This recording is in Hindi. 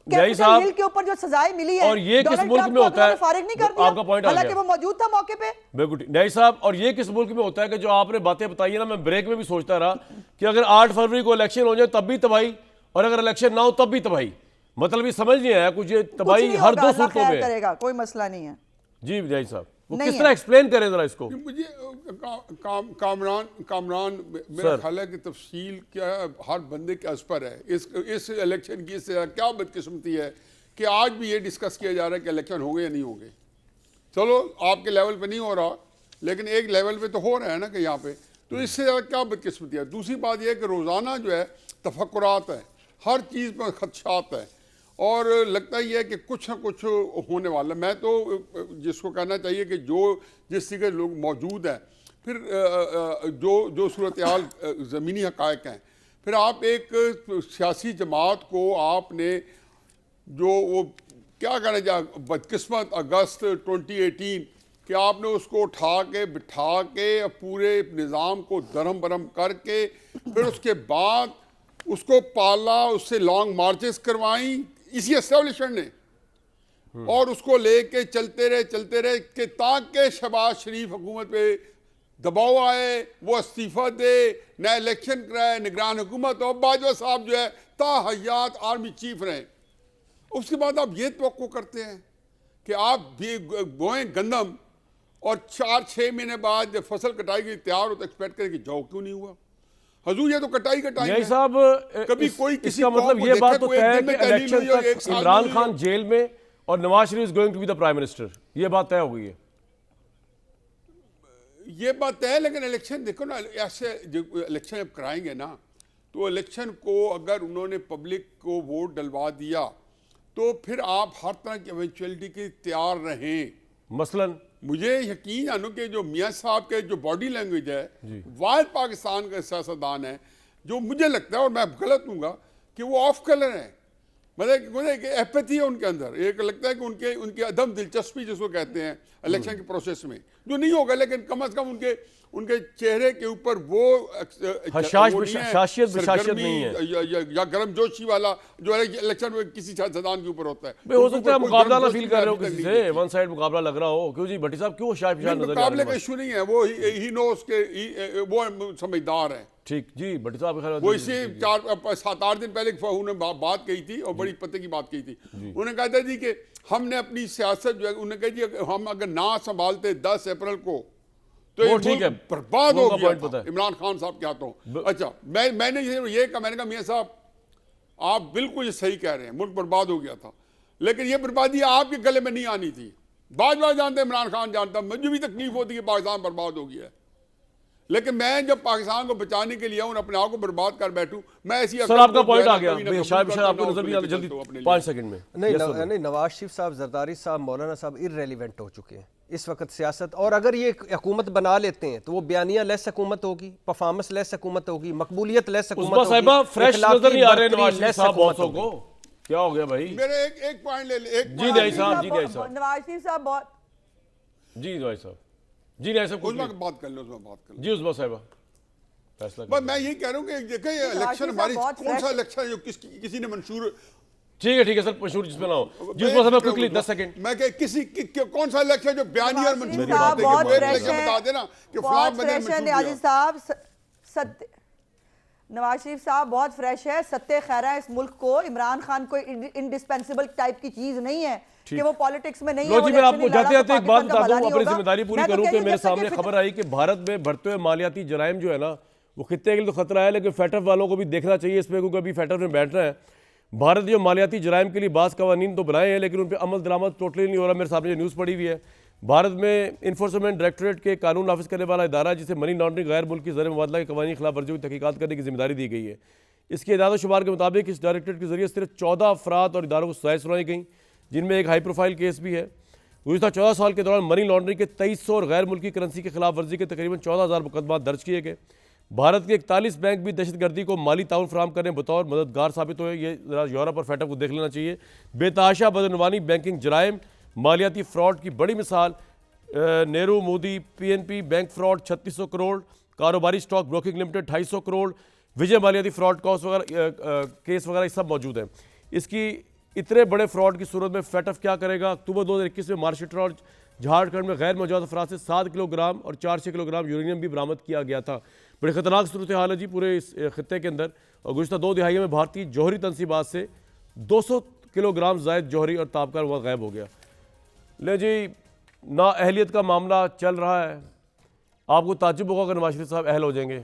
कैपिटल हिल के ऊपर जो सजाएं मिली है, और ये किस मुल्क में होता है? फारिग नहीं कर दिया, आपका पॉइंट आ गया, हालांकि वो मौजूद था मौके पे। बिल्कुल न्याय साहब, और ये किस मुल्क में होता है कि जो आपने बातें बताई है ना, मैं ब्रेक में भी सोचता रहा कि अगर 8 फरवरी को इलेक्शन हो जाए तब भी तबाही, और अगर इलेक्शन ना हो तब भी तबाही। मतलब ये समझ नहीं आया कुछ, ये तबाही हर दो सूरतों में करेगा, कोई मसला नहीं है। जी न्याय साहब, वो किस तरह एक्सप्लेन करें जरा इसको? मुझे कामरान मेरा ख्याल है कि तफसील क्या है, हर बंदे के अस पर है। इस इलेक्शन की इससे क्या बदकिस्मती है कि आज भी ये डिस्कस किया जा रहा है कि इलेक्शन होंगे या नहीं होंगे। चलो आपके लेवल पे नहीं हो रहा, लेकिन एक लेवल पे तो हो रहा है ना कि यहाँ पे, तो इससे ज़्यादा क्या बदकिस्मती है। दूसरी बात यह है कि रोज़ाना जो है तफक्कुरात है, हर चीज़ पर खदशात है, और लगता ही है कि कुछ ना कुछ होने वाला। मैं तो जिसको कहना चाहिए कि जो जिस तरह के लोग मौजूद हैं, फिर जो सूरत हाल ज़मीनी हक़ाइक़ हैं, फिर आप एक सियासी जमात को आपने जो वो क्या कहना चाहिए बदकिस्मत अगस्त 2018 कि आपने उसको उठा के बिठा के पूरे निज़ाम को दरम बरम करके फिर उसके बाद उसको पाला, उससे लॉन्ग मार्चेस करवाई इसी एस्टेब्लिशमेंट ने, और उसको लेके चलते रहे कि ताकि शहबाज शरीफ हुकूमत पे दबाव आए, वो इस्तीफ़ा दे, नया इलेक्शन कराए, निगरान हुकूमत हो, बाजवा साहब जो है ताहयात आर्मी चीफ रहे। उसके बाद आप ये तवक्को करते हैं कि आप भी बोएं गंदम और 4-6 महीने बाद जब फसल कटाई की तैयार हो तो एक्सपेक्ट करें कि जाओ क्यों नहीं हुआ। हजूर ये तो कटाई यही साहब, कभी कोई किसी इसका मतलब ये बात तो तय है कि इलेक्शन तक इलेक्शन इमरान खान जेल में और Nawaz Sharif is going to be the prime minister, ये बात तय हो गई है। ये बात है, लेकिन इलेक्शन देखो ना, ऐसे जो इलेक्शन अब कराएंगे ना, तो इलेक्शन को अगर उन्होंने पब्लिक को वोट डलवा दिया तो फिर आप हर तरह की इवेंचुअलिटी के तैयार रहें। मसलन मुझे यकीन जानो कि जो मियाँ साहब के जो बॉडी लैंग्वेज है वाहिद पाकिस्तान का सियासतदान है जो मुझे लगता है, और मैं गलत हूँगा, कि वो ऑफ कलर है। मतलब एक एपैथी है उनके अंदर, एक लगता है कि उनकी अदम दिलचस्पी जिसको कहते हैं इलेक्शन के प्रोसेस में, जो नहीं होगा, लेकिन कम से कम उनके चेहरे के ऊपर वो शासियत नहीं है या गर्मजोशी वाला जो इलेक्शन में किसी सियासतदान के ऊपर होता है। हो सकता है मुकाबला ना फील कर रहे हो किसी से, वन साइड मुकाबला लग रहा हो। क्यों जी भट्टी साहब, क्यों शायद मुकाबले का इशू नहीं है, वो ही नोस के वो समझदार है। ठीक जी भट्टी साहब, वो इसी 4-7-8 दिन पहले उन्होंने बात कही थी और बड़ी पते की बात कही थी। उन्होंने कहा था जी कि हमने अपनी सियासत जो है, उन्होंने कहा जी हम अगर ना संभालते 10 अप्रैल को तो ठीक है बर्बाद हो गया इमरान खान साहब के हाथों। अच्छा, मैंने ये कहा, मैंने कहा मियाँ साहब आप बिल्कुल सही कह रहे हैं, मुल्क बर्बाद हो गया था, लेकिन ये बर्बादी आपके गले में नहीं आनी थी। बार जानते, इमरान खान जानता, मुझे भी तकलीफ होती है पाकिस्तान बर्बाद हो गया है, लेकिन मैं जब पाकिस्तान को बचाने के लिए आऊं, अपने आप को बर्बाद कर बैठूं, मैं ऐसी सर आपका पॉइंट आ गया, शायद आपको नजर नहीं आ रहा, जल्दी 5 सेकंड में। नहीं, नवाज शरीफ साहब, जरदारी साहब, मौलाना साहब इररेलेवेंट हो चुके हैं इस वक्त सियासत, और अगर ये हुकूमत बना लेते हैं तो वो बयानिया लेस हुकूमत होगी, परफॉर्मेंस लेस हुकूमत होगी, मकबूलियत लेस हुकूमत होगी। फ्रेश नजर नहीं आ रहे नवाज शरीफ साहब बॉसों को, क्या हो गया भाई? मेरे एक पॉइंट ले, एक जी न्याय साहब, जी न्याय साहब, नवाज शरीफ साहब बहुत, जी न्याय साहब, जी न्याय साहब, उसमें बात कर लो, उसमें बात कर लो जी उस्मा साहिबा फैसला। बस मैं यही कह रहा हूँ कि देखिए इलेक्शन हमारी कौन सा इलेक्शन है जो किसी ने मंशूर, ठीक है सर, मंशूर जिसमें ना हो जी उस्मा साहिबा, क्विकली 10 सेकंड। मैं कौन सा इलेक्शन जो बयानी और मंशूर बहुत बता देना कि फलां बंदे नवाज साहब, नवाज शरीफ साहब बहुत फ्रेश है, सत्ते खैरा है इस मुल्क को। इमरान खान कोई इंडिस्पेंसिबल टाइप की चीज नहीं है कि वो पॉलिटिक्स में नहीं है। मैं आपको जाते जाते एक बात बता दूं, अपनी जिम्मेदारी पूरी करूं कि मेरे सामने खबर आई कि भारत में बढ़ते हुए मालियाती जराइम जो है ना, वो खित्ते के लिए तो खतरा है, लेकिन फेटफ वालों को भी देखना चाहिए इस पर, क्योंकि अभी फेटफ में बैठना है। भारत जो मालियाती जराइम के लिए बास कवानीन तो बनाए हैं, लेकिन उन पर अमल दरामद टोटली नहीं हो रहा। मेरे सामने जो न्यूज़ पड़ी हुई है, भारत में इन्फोर्समेंट डायरेक्टोरेट के कानून नाफिज करने वाला इदारा, जिसे मनी लॉन्ड्रिंग गैर मुल्की ज़र मुबादला के कवानीन के खिलाफ वर्जियों की तहकीकात करने की जिम्मेदारी दी गई है। इसके इदारा शुमार के मुताबिक इस डायरेक्टरेट के जरिए सिर्फ 14 अफराद और इदारों को सजाएं सुनाई गई, जिनमें एक हाई प्रोफाइल केस भी है। गुज़िश्ता 14 साल के दौरान मनी लॉन्ड्रिंग के 2300 और गैर मुल्की करेंसी के खिलाफ वर्जी के तकरीबन 14,000 मुकदमा दर्ज किए गए। भारत के 41 बैंक भी दहशतगर्दी को माली ताउन फराहम करने बतौर मददगार साबित हुए। ये जरा यूरोप और फेटअप को देख लेना चाहिए। बेतहाशा बदनवानी बैंकिंग जराइम, मालियाती फ्रॉड की बड़ी मिसाल Nehru Modi PNP bank fraud 3600 crore, कारोबारी स्टॉक ब्रोकिंग लिमिटेड 250 करोड़, विजय मालियाती फ्रॉड कॉस्ट वगैरह केस वगैरह सब मौजूद हैं। इसकी इतने बड़े फ्रॉड की सूरत में फेटफ क्या करेगा? अक्टूबर 2021 में मार्शल और झारखंड में गैर मौजूद अफराद से 7 किलोग्राम और 400 किलोग्राम यूरेनियम भी बरामद किया गया था। बड़ी खतरनाक सूरत हाल है जी पूरे इस खत्ते के अंदर। और गुज़श्ता 2 दिहाइयों में भारतीय जौहरी तनसीबात से 200 किलोग्राम जायद जौहरी और ताबकार वह गायब हो गया। ले जी, नाअहलियत का मामला चल रहा है। आपको ताज्जुब होगा अगर नवाज शरीफ साहब अहल हो जाएंगे।